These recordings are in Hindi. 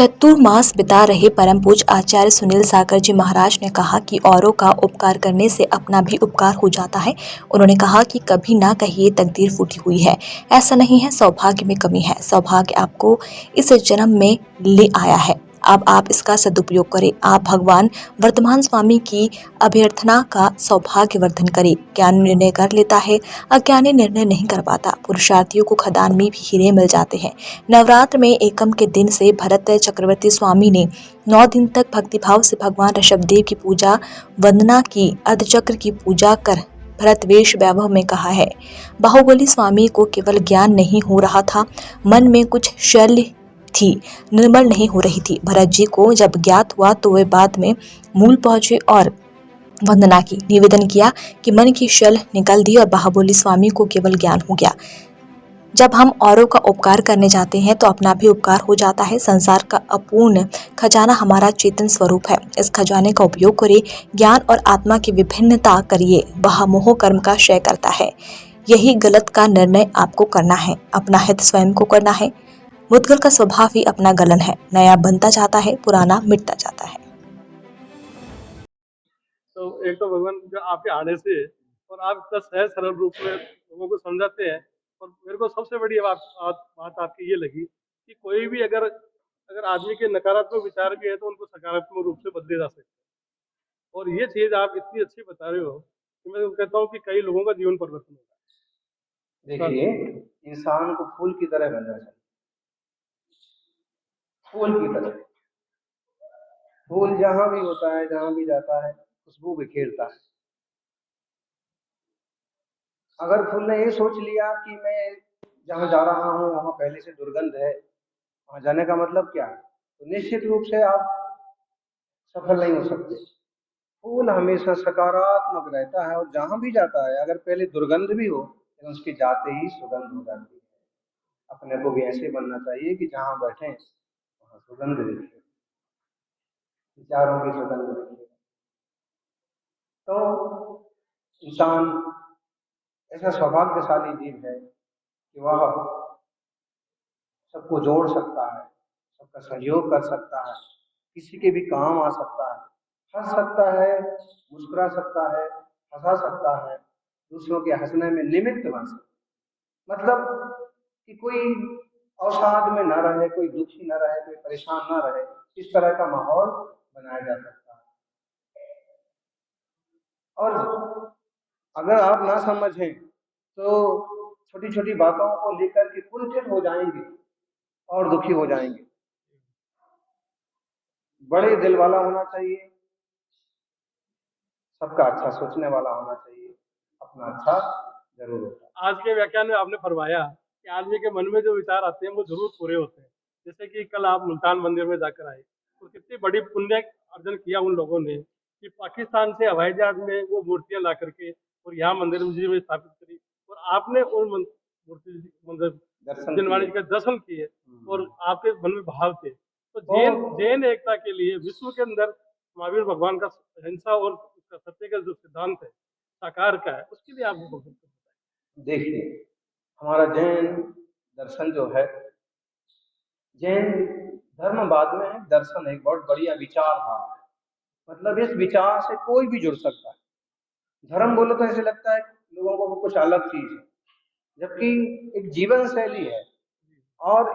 चतुर्मास बिता रहे परम पूज्य आचार्य सुनील सागर जी महाराज ने कहा कि औरों का उपकार करने से अपना भी उपकार हो जाता है। उन्होंने कहा कि कभी ना कहिए तकदीर फूटी हुई है, ऐसा नहीं है, सौभाग्य में कमी है। सौभाग्य आपको इस जन्म में ले आया है, अब आप इसका सदुपयोग करें। आप भगवान वर्तमान स्वामी की अभ्यर्थना का सौभाग्य वर्धन करें। ज्ञान निर्णय कर लेता है, अज्ञानी निर्णय नहीं कर पाता। पुरुषार्थियों को खदान में भी हीरे मिल जाते हैं। नवरात्र में एकम के दिन से भरत चक्रवर्ती स्वामी ने 9 दिन तक भक्तिभाव से भगवान ऋषभदेव की पूजा वंदना की। अर्धचक्र की पूजा कर भरतवेश वैभव में कहा है, बाहुबली स्वामी को केवल ज्ञान नहीं हो रहा था, मन में कुछ शैल्य थी, निर्मल नहीं हो रही थी। भरत जी को जब ज्ञात हुआ तो वे बाद में मूल पहुंचे और वंदना की, निवेदन किया कि मन की शल निकल दी और बाहुबली स्वामी को केवल ज्ञान हो गया। जब हम औरों का उपकार करने जाते हैं तो अपना भी उपकार हो जाता है। संसार का अपूर्ण खजाना हमारा चेतन स्वरूप है, इस खजाने का उपयोग करिए। ज्ञान और आत्मा की विभिन्नता करिए, वह मोह कर्म का क्षय करता है। यही गलत का निर्णय आपको करना है, अपना हित स्वयं को करना है। मुद्गल का स्वभाव ही अपना गलन है, नया बनता जाता है, पुराना मिटता जाता है। तो एक तो भगवान जो आपके आने से और आप इतना सहज सरल रूप में लोगों को समझाते हैं। और मेरे को सबसे बड़ी बात आपकी ये लगी कि कोई भी अगर अगर आदमी के नकारात्मक विचार भी है तो उनको सकारात्मक रूप से बदले जा सकते हैं। और ये चीज आप इतनी अच्छी बता रहे हो कि मैं तो कहता हूँ कि कई लोगों का जीवन परिवर्तन होगा। देखिए, इंसान को फूल की तरह बनना चाहिए, फूल की तरह। फूल जहां भी होता है, जहां भी जाता है, खुशबू बिखेरता है। अगर फूल ने ये सोच लिया कि मैं जहां जा रहा हूं वहां पहले से दुर्गंध है, वहां जाने का मतलब क्या है, तो निश्चित रूप से आप सफल नहीं हो सकते। फूल हमेशा सकारात्मक रहता है और जहां भी जाता है, अगर पहले दुर्गंध भी हो तो उसके जाते ही सुगंध हो जाती है। अपने को भी ऐसे बनना चाहिए कि जहां बैठे वहां सुगंध दिखे, विचारों की सुगंध दिखे। तो इंसान ऐसा सौभाग्यशाली जीव है कि वह सबको जोड़ सकता है, सबका सहयोग कर सकता है, किसी के भी काम आ सकता है, हंस सकता है, मुस्कुरा सकता है, हंसा सकता है, दूसरों के हंसने में निमित्त बन सकता है। मतलब कि कोई अवसाद में न रहे, कोई दुखी न रहे, कोई परेशान न रहे, इस तरह का माहौल बनाया जा सकता है। और अगर आप ना समझें तो छोटी छोटी बातों को लेकर के कुंठित हो जाएंगे और दुखी हो जाएंगे। बड़े दिल वाला होना चाहिए, सबका अच्छा सोचने वाला होना चाहिए, अपना अच्छा जरूर होता है। आज के व्याख्यान में आपने फरमाया कि आदमी के मन में जो विचार आते हैं वो जरूर पूरे होते हैं। जैसे कि कल आप मुल्तान मंदिर में जाकर आए तो कितनी बड़ी पुण्य अर्जन किया उन लोगों ने कि पाकिस्तान से हवाई जहाज में वो मूर्तियां ला करके और यहाँ मंदिर में स्थापित करी। और आपने उन मूर्ति दर्शन के दर्शन किए और आपके मन में भाव थे। तो जैन एकता के लिए विश्व के अंदर महावीर भगवान का अहिंसा और उसका सत्य का जो सिद्धांत है साकार का है, उसके लिए आपको बहुत देखिए, हमारा जैन दर्शन जो है, जैन धर्म बाद में है, दर्शन एक बहुत बढ़िया विचार था। मतलब इस विचार से कोई भी जुड़ सकता है। धर्म बोलो तो ऐसे लगता है लोगों को कुछ अलग चीज है, जबकि एक जीवन शैली है। और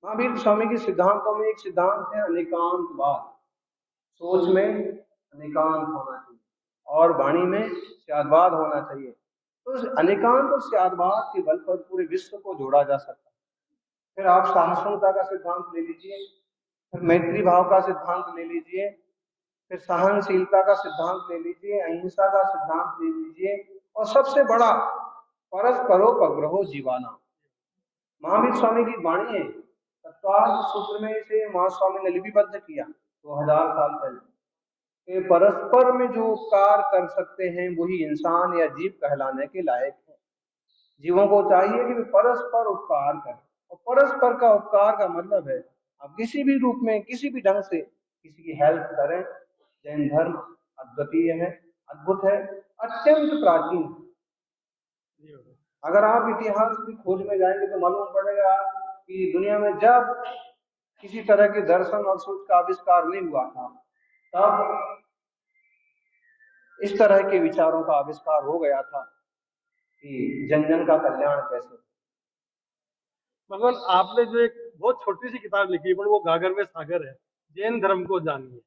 महावीर स्वामी के सिद्धांतों में एक सिद्धांत है अनेकांतवाद। सोच में अनेकांत होना चाहिए और वाणी में स्यादवाद होना चाहिए। तो इस अनेकांत और स्यादवाद के बल पर पूरे विश्व को जोड़ा जा सकता है। फिर आप सहिष्णुता का सिद्धांत ले लीजिए, फिर मैत्री भाव का सिद्धांत ले लीजिए, फिर सहनशीलता का सिद्धांत ले लीजिए, अहिंसा का सिद्धांत ले लीजिए, और सबसे बड़ा परस्परोपग्रहो जीवाना। महावीर स्वामी की वाणी है, तत्वार्थ सूत्र में इसे महास्वामी ने लिपिबद्ध किया 2000 साल पहले कि परस्पर में जो उपकार कर सकते हैं वही इंसान या जीव कहलाने के लायक है। जीवों को चाहिए कि वे परस्पर उपकार करें, और परस्पर का उपकार का मतलब है आप किसी भी रूप में, किसी भी ढंग से किसी की हेल्प करें। जैन धर्म अद्वितीय है, अद्भुत है, अत्यंत प्राचीन है। अगर आप इतिहास की खोज में जाएंगे तो मालूम पड़ेगा कि दुनिया में जब किसी तरह के दर्शन और सोच का आविष्कार नहीं हुआ था, तब इस तरह के विचारों का आविष्कार हो गया था कि जन जन का कल्याण कैसे। भगवान आपने जो एक बहुत छोटी सी किताब लिखी है पर वो गागर में सागर है, जैन धर्म को जानिए।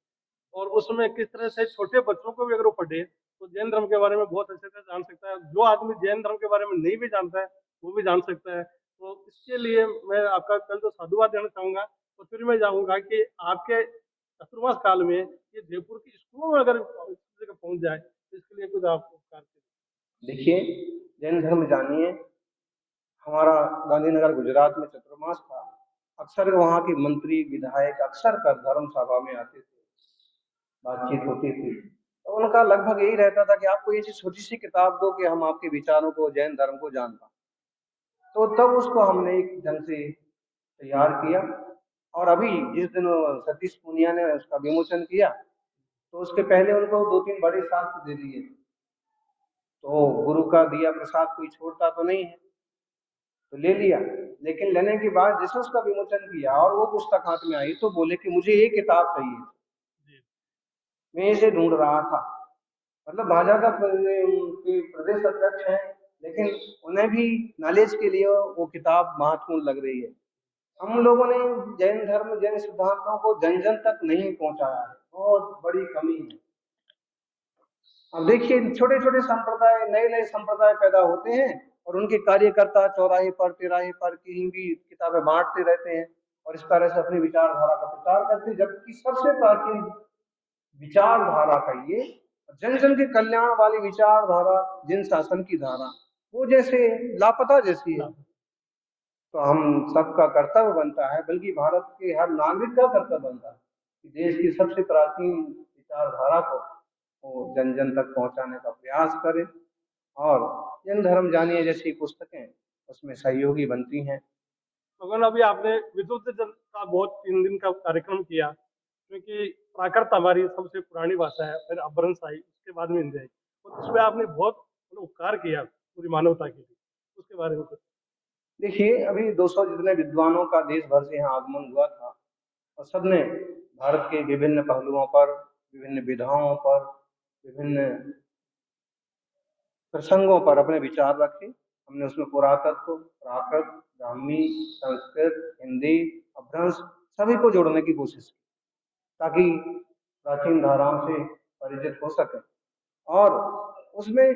और उसमें किस तरह से छोटे बच्चों को भी अगर वो पढ़े तो जैन धर्म के बारे में बहुत अच्छे से जान सकता है। जो आदमी जैन धर्म के बारे में नहीं भी जानता है वो भी जान सकता है। तो इसके लिए मैं आपका कल तो साधुवाद देना चाहूंगा और फिर मैं चाहूंगा कि आपके चतुर्मास काल में ये जयपुर की स्कूलों में अगर इस जगह पहुंच जाए तो इसके लिए कुछ आप उपकार करें। देखिए, जैन धर्म जानिए, हमारा गांधीनगर गुजरात में चतुर्मास था। अक्सर वहाँ के मंत्री विधायक अक्सर कर धर्म सभा में आते थे, बातचीत होती थी, तो उनका लगभग यही रहता था कि आपको ये छोटी सी किताब दो कि हम आपके विचारों को, जैन धर्म को जान पाए। तो तब उसको हमने एक ढंग से तैयार किया। और अभी जिस दिन सतीश पूनिया ने उसका विमोचन किया तो उसके पहले उनको 2-3 बड़े शास्त्र दे दिए। तो गुरु का दिया प्रसाद कोई छोड़ता तो नहीं है, तो ले लिया। लेकिन लेने के बाद जैसे उसका विमोचन किया और वो पुस्तक हाथ में आई तो बोले कि मुझे ये किताब चाहिए, जी मैं इसे ढूंढ रहा था। मतलब भाजपा का प्रदेश अध्यक्ष है, लेकिन उन्हें भी नॉलेज के लिए वो किताब महत्वपूर्ण लग रही है। हम लोगों ने जैन धर्म, जैन सिद्धांतों को जन जन तक नहीं पहुंचाया है, बहुत बड़ी कमी है। अब देखिए, छोटे छोटे संप्रदाय, नए नए संप्रदाय पैदा होते हैं और उनके कार्यकर्ता चौराहे पर तिराहे पर कहीं भी किताबें बांटते रहते हैं और इस तरह से अपनी विचारधारा का प्रचार करते हैं। जबकि सबसे प्राचीन विचारधारा का ये जन जन के कल्याण वाली विचारधारा, जिन शासन की धारा, वो जैसे लापता जैसी है। तो हम सबका कर्तव्य बनता है, बल्कि भारत के हर नागरिक का कर्तव्य बनता है कि देश की सबसे प्राचीन विचारधारा को वो जन जन तक पहुंचाने का प्रयास करें। और जन धर्म जानिए जैसी पुस्तकें उसमें सहयोगी बनती हैं। भगवान अभी आपने विद्युत जन का बहुत 3 दिन का कार्यक्रम किया, क्योंकि प्राकृत हमारी सबसे पुरानी भाषा है, फिर अपभ्रंश आई, उसके बाद में हिंदी आई। और उसमें आपने बहुत उपकार किया पूरी मानवता के लिए, उसके बारे में कुछ। देखिए, अभी 200 जितने विद्वानों का देश भर से यहाँ आगमन हुआ था और सबने भारत के विभिन्न पहलुओं पर, विभिन्न विधाओं पर, विभिन्न प्रसंगों पर अपने विचार रखे। हमने उसमें पुरातत्व, प्राकृत, ब्राह्मी, संस्कृत, हिंदी, अपभ्रंश सभी को जोड़ने की कोशिश की ताकि प्राचीन धाराओं से परिचित हो सके। और उसमें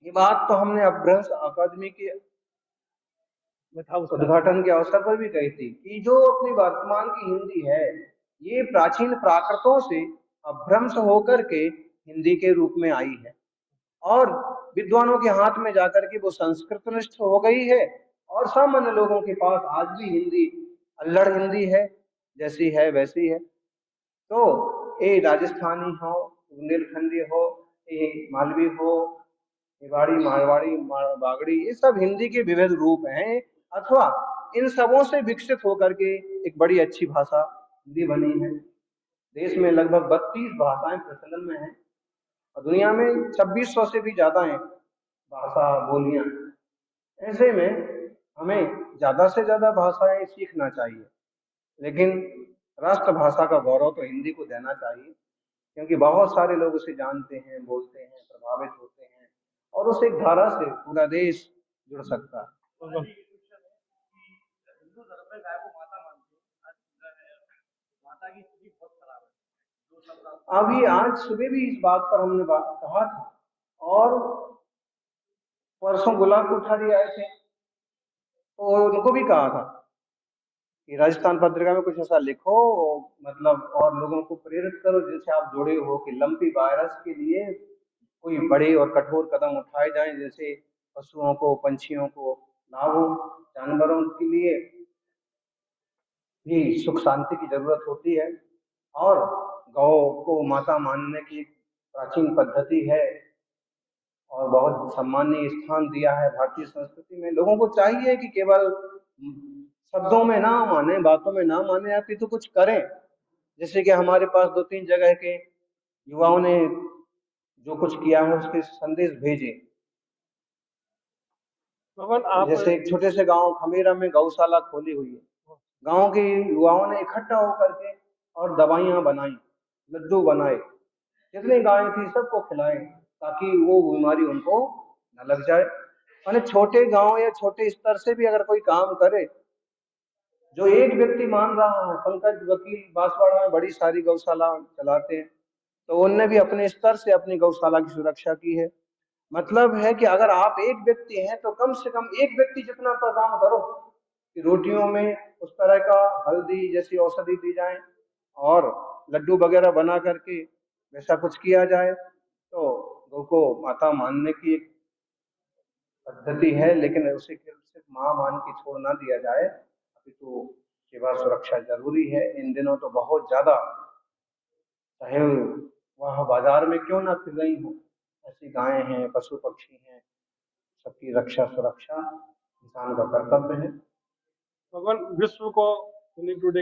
ये बात तो हमने अपभ्रंश अकादमी के मैं था उसका। उद्घाटन के अवसर पर भी कही थी कि जो अपनी वर्तमान की हिंदी है, ये प्राचीन प्राकृतों से अपभ्रंश होकर के हिंदी के रूप में आई है और विद्वानों के हाथ में जाकर के वो संस्कृतनिष्ठ हो गई है। और सामान्य लोगों के पास आज भी हिंदी अल्लड़ हिंदी है, जैसी है वैसी है। तो ये राजस्थानी हो, बुंदेलखंडी हो, ये मालवी हो, मेवाड़ी, मारवाड़ी, बागड़ी, ये सब हिंदी के विविध रूप हैं। अथवा इन सबों से विकसित होकर के एक बड़ी अच्छी भाषा हिंदी बनी है। देश में लगभग 32 भाषाएं प्रचलन में हैं और दुनिया में 2600 से भी ज्यादा हैं भाषा बोलियां। ऐसे में हमें ज्यादा से ज्यादा भाषाएं सीखना चाहिए, लेकिन राष्ट्रभाषा का गौरव तो हिंदी को देना चाहिए, क्योंकि बहुत सारे लोग उसे जानते हैं, बोलते हैं, प्रभावित होते हैं और उस एक धारा से पूरा देश जुड़ सकता है। अभी आज सुबह भी इस बात पर हमने बात कहा था और परसों गुलाब कोठारी आए थे तो उनको भी कहा था कि राजस्थान पत्रिका में कुछ ऐसा लिखो, मतलब और लोगों को प्रेरित करो जिनसे आप जुड़े हो कि लंपी वायरस के लिए कोई बड़े और कठोर कदम उठाए जाएं, जैसे पशुओं को, पंछियों को लाभ हो, जानवरों के लिए भी सुख शांति की जरूरत होती है। और गौ को माता मानने की प्राचीन पद्धति है और बहुत सम्मानीय स्थान दिया है भारतीय संस्कृति में। लोगों को चाहिए कि केवल शब्दों में ना माने, बातों में ना माने, आप तो कुछ करें। जैसे कि हमारे पास 2-3 जगह के युवाओं ने जो कुछ किया है उसके संदेश भेजे। भगवान आप जैसे एक छोटे से गांव खमेरा में गौशाला खोली हुई है गांव के युवाओं ने इकट्ठा होकर के और दवाइयां बनाई, लड्डू बनाए, जितनी गायें थी सबको खिलाए ताकि वो बीमारी उनको न लग जाए। मैंने छोटे गांव या छोटे स्तर से भी अगर कोई काम करे, जो एक व्यक्ति मान रहा है, पंकज वकील बांसवाड़ा में बड़ी सारी गौशाला चलाते हैं, तो उनने भी अपने स्तर से अपनी गौशाला की सुरक्षा की है। मतलब है कि अगर आप एक व्यक्ति हैं तो कम से कम एक व्यक्ति जितना तो काम करो कि रोटियों में उस तरह का हल्दी जैसी औषधि दी जाए और लड्डू वगैरह बना करके वैसा कुछ किया जाए। तो गौ को माता मानने की एक पद्धति है, लेकिन उसे केवल सिर्फ मां मान के छोड़ ना दिया जाए, अभी तो सेवा सुरक्षा जरूरी है। इन दिनों तो बहुत ज्यादा, चाहे वह बाजार में क्यों ना फिर रही हो, ऐसी गायें हैं, पशु पक्षी हैं, सबकी रक्षा सुरक्षा इंसान का कर्तव्य है। भगवान विश्व को यूनिक टुडे